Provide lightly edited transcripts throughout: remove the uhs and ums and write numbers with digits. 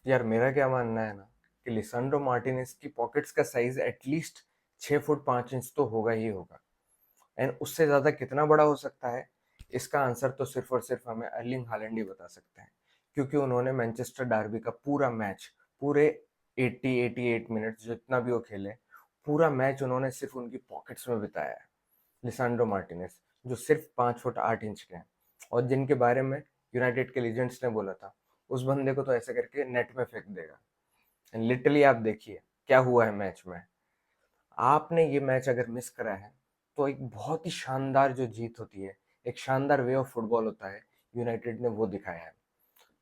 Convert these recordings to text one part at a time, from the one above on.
यार मेरा क्या मानना है ना कि लिसांड्रो मार्टिनेज की पॉकेट्स का साइज एटलीस्ट 6 फुट 5 इंच तो होगा ही होगा। एंड उससे ज्यादा कितना बड़ा हो सकता है, इसका आंसर तो सिर्फ और सिर्फ हमें अर्लिंग हालैंड ही बता सकते हैं। क्योंकि उन्होंने मैनचेस्टर डार्बी का पूरा मैच, पूरे 88 मिनट जितना भी वो खेले, पूरा मैच उन्होंने सिर्फ उनकी पॉकेट्स में बिताया है। लिसांड्रो मार्टिनेज जो सिर्फ 5 फुट 8 इंच के हैं, और जिनके बारे में यूनाइटेड के लीजेंड्स ने बोला था उस बंदे को तो ऐसे करके नेट में फेंक देगा। एंड लिटरली आप देखिए क्या हुआ है मैच में। आपने ये मैच अगर मिस करा है तो एक बहुत ही शानदार जो जीत होती है, एक शानदार वे ऑफ फुटबॉल होता है, यूनाइटेड ने वो दिखाया है।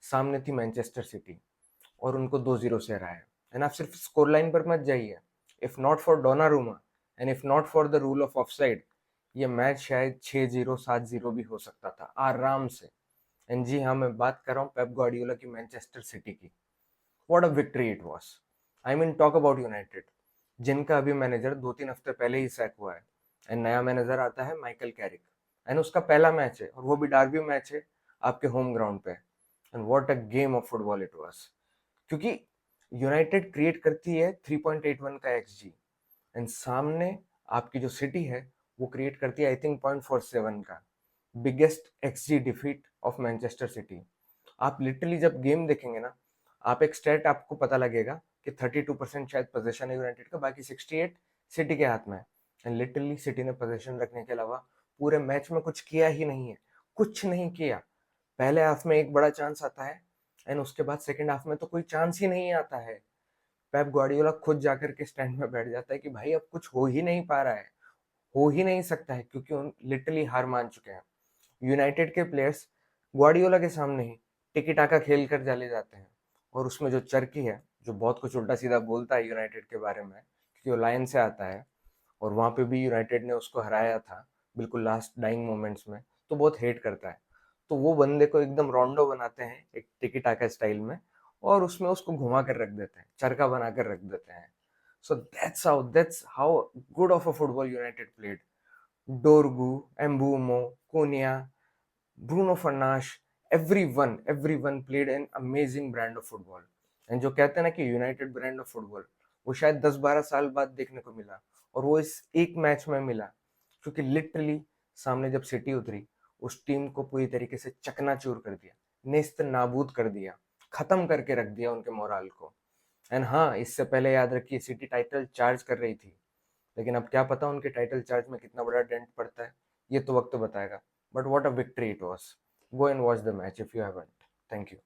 सामने थी मैनचेस्टर सिटी और उनको 2-0 से हराया है। एंड आप सिर्फ स्कोर लाइन पर मत जाइए। If not for Donnarumma and if not for the rule of offside, ये मैच शायद 6-0 7-0 भी हो सकता था आराम से। एंड जी हाँ, मैं बात कर रहा हूँ पेप गार्डियोला की मैनचेस्टर सिटी की। What a victory it was. I mean talk about United, जिनका अभी मैनेजर 2-3 हफ्ते पहले ही सैक हुआ है। एंड नया मैनेजर आता है माइकल कैरिक। एंड उसका पहला मैच है और वो भी डार्बी मैच है, आपके होम ग्राउंड पे। And what a game of football it was. क्योंकि यूनाइटेड क्रिएट करती है 3.81 का एक्सजी, एंड सामने आपकी जो सिटी है वो क्रिएट करती है आई थिंक 0.47 का। Biggest XD defeat of Manchester city. आप लिटरली जब गेम देखेंगे ना, आप एक स्टेट आपको पता लगेगा कि 32% शायद पोजीशन है यूनाइटेड का, बाकी 68 सिटी के हाथ में है। एंड लिटरली सिटी ने पोजीशन रखने के अलावा पूरे मैच में कुछ किया ही नहीं है, कुछ नहीं किया। पहले हाफ में एक बड़ा चांस आता है एंड उसके बाद सेकंड हाफ में तो कोई चांस ही नहीं आता है। पेप ग्वार्डियोला खुद जाकर के स्टैंड में बैठ जाता है कि भाई अब कुछ हो ही नहीं पा रहा है, हो ही नहीं सकता है, क्योंकि उन लिटरली हार मान चुके हैं। यूनाइटेड के प्लेयर्स ग्वार्डियोला के सामने ही टिकी टाका खेल कर चले जाते हैं। और उसमें जो चरकी है, जो बहुत कुछ उल्टा सीधा बोलता है यूनाइटेड के बारे में, क्योंकि वो लायन से आता है और वहां पे भी यूनाइटेड ने उसको हराया था बिल्कुल लास्ट डाइंग मोमेंट्स में, तो बहुत हेट करता है। तो वो बंदे को एकदम रोंडो बनाते हैं एक टिकी टाका स्टाइल में, और उसमें उसको घुमा कर रख देते हैं, चरका बना कर रख देते हैं। So that's how good of a football United played. डोरगू, एम्बूमो, cornea, Bruno Fernandes, everyone played an amazing brand of football. And जो कहते हैं ना कि यूनाइटेड ब्रांड ऑफ फुटबॉल, वो शायद 10-12 साल बाद देखने को मिला, और वो इस एक मैच में मिला। क्योंकि लिटरली सामने जब सिटी उतरी, उस टीम को पूरी तरीके से चकनाचूर कर दिया, नेस्त नाबूद कर दिया, खत्म करके रख दिया उनके मोराल को। एंड हाँ, इससे पहले याद रखिए सिटी टाइटल चार्ज कर रही थी, लेकिन अब क्या पता उनके टाइटल चार्ज में कितना बड़ा डेंट पड़ता है, ये तो वक्त बताएगा। But what a victory it was. Go and watch the match if you haven't. Thank you.